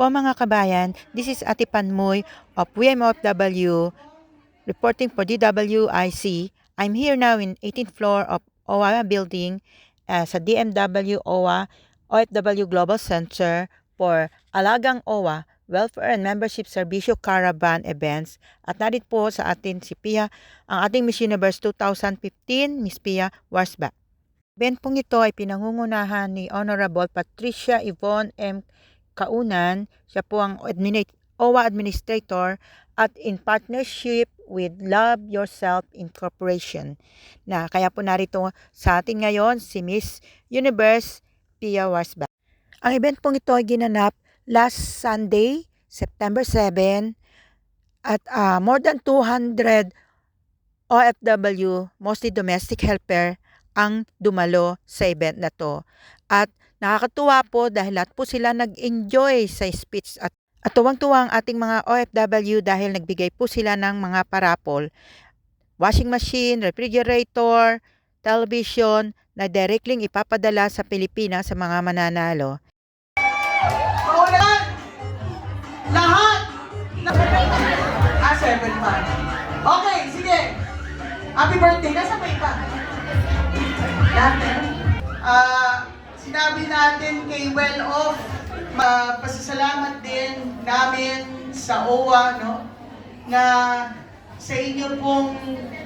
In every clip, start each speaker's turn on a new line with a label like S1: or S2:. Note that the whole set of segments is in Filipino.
S1: po mga kabayan, this is Ate Panmoy of WMOFW reporting for DWIC. I'm here now in 18th floor of OWA building sa DMW OWA OFW Global Center for Alagang OWA Welfare and Membership Serbisyo Caravan Events. At narit po sa atin si Pia, ang ating Miss Universe 2015, Miss Pia Warsbach. Event pong ito ay pinangungunahan ni Honorable Patricia Yvonne M. Kaunan. Siya po ang OWA Administrator at in partnership with Love Yourself Incorporation. Kaya po narito sa atin ngayon si Miss Universe Pia Warsbach. Ang event pong ito ay ginanap last Sunday, September 7 at more than 200 OFW, mostly domestic helper, ang dumalo sa event na to. At nakakatuwa po dahil lahat po sila nag-enjoy sa speech at tuwang-tuwa ang ating mga OFW dahil nagbigay po sila ng mga parapol. Washing machine, refrigerator, television na directly ipapadala sa Pilipinas sa mga mananalo.
S2: Lahat! 7 pa. Okay, sige. Happy birthday. Nasa may pa? Lahat na? Sinabi natin kay Well-Off, pasasalamat din namin sa OWA, no? Na sa inyo pong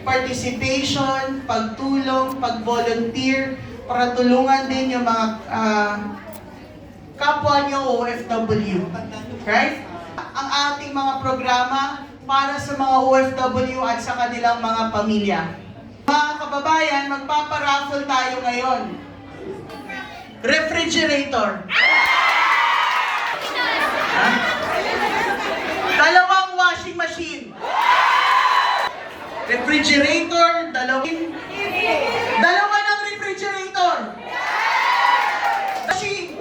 S2: participation, pagtulong, pag-volunteer, para tulungan din yung mga kapwa nyo OFW. Right? Ang ating mga programa para sa mga OFW at sa kanilang mga pamilya. Mga kababayan, magpaparaffle tayo ngayon. Refrigerator. Dalawang washing machine. Refrigerator, dalawa ng refrigerator. Machine.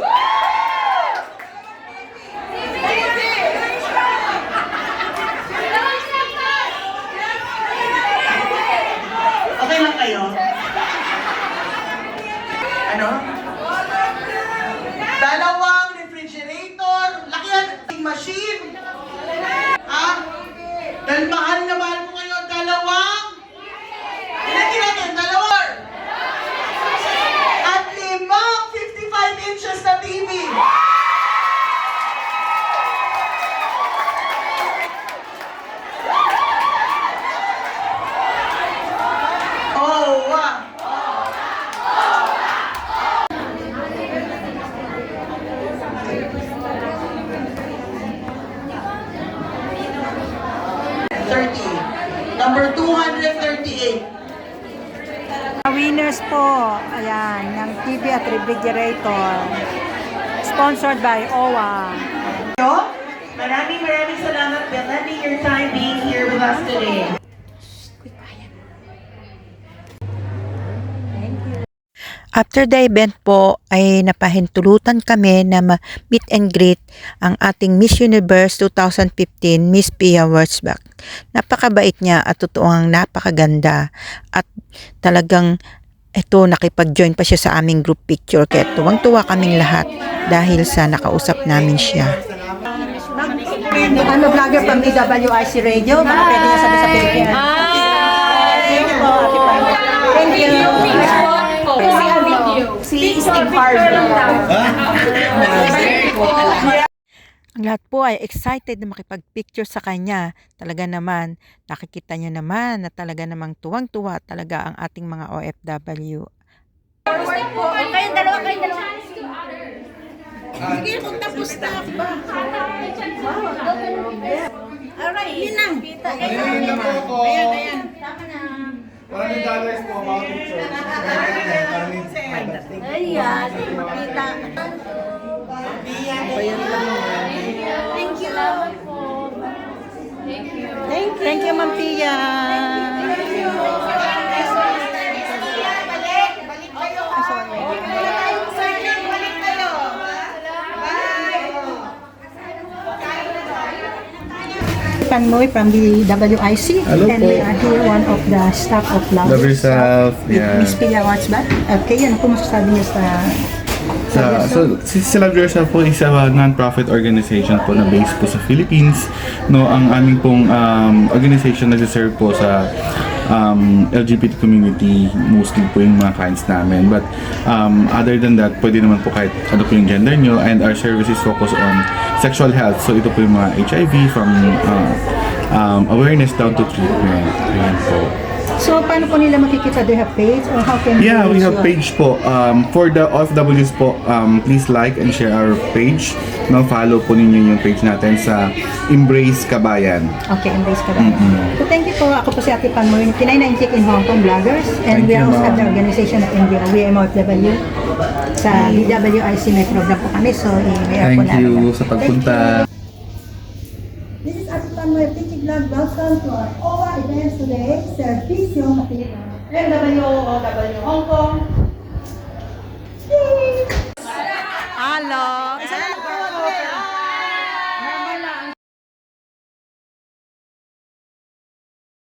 S2: Okay lang kayo? Ano? Dalawang refrigerator, lakihan machine. Dahil mahal na mahal ko kayo, dalawang. Ilagin natin, dalawang. At 55 inches na TV. Oh, wow. 30. Number 238.
S1: Winners po, ayan, ng TV at refrigerator. Sponsored by OWA.
S2: Maraming salamat, for lending your time being here with us today.
S1: After the event po ay napahintulutan kami na meet and greet ang ating Miss Universe 2015, Miss Pia Warsbach. Napakabait niya at totoong napakaganda at talagang nakipag-join pa siya sa aming group picture kaya tuwang-tuwa kaming lahat dahil sa nakausap namin siya.
S3: Ano vlogger from DWIC Radio, baka pwede niya sabi sa Pilipinas. Thank you po, Ate Pano. Thank you. Si Steve Harvey.
S1: Ang lahat po ay excited na makipag-picture sa kanya. Talaga naman, nakikita niyo naman na talaga namang tuwang-tuwa talaga ang ating mga OFW.
S3: Kayong dalawa. Sige, kung tapos na ba? Alright, yun lang. Ayan. Tama na.
S4: $100 po mga picture.
S3: Ayan, makita. Thank you.
S1: Thank you, Ma'am Pia.
S3: Panmoy from the WIC.
S4: Hello
S3: and
S4: po.
S3: we are here one of the staff of Love
S4: Love yourself.
S3: with
S4: Yeah.
S3: Miss Pia Warsbach. Okay, ano po masasabi niya sa
S4: Si Love Yourself po is a non-profit organization po na based po sa Philippines. No, ang aming pong organization nag-serve po sa LGBT community, mostly po yung mga clients namin. But other than that, pwede naman po kahit ano po yung gender nyo, and our services focus on sexual health. So ito po yung mga HIV from awareness down to treatment. Ayan po.
S3: So, paano po nila makikita? Do you have page or how can
S4: Yeah, we
S3: reach
S4: have
S3: you?
S4: page po. For the OFWs po, please like and share our page. No, follow po ninyo yung page natin sa Embrace Kabayan.
S3: Okay, embrace ka ba? So, thank you po. Ako po si Ate Panmoy, Pinay na Intik in Hong Kong Vloggers. And
S4: Thank
S3: we
S4: you,
S3: are also
S4: ma'am.
S3: at the organization of India, WMOFW. Sa DWIC may program po kami. So, i-mail po
S4: Thank
S3: namin.
S4: you sa pagpunta.
S3: This is Ate Panmoy, Pintik Vlog. Welcome to our OWA events today. Servicio Matino.
S2: MWOW Hong Kong.
S1: Hello.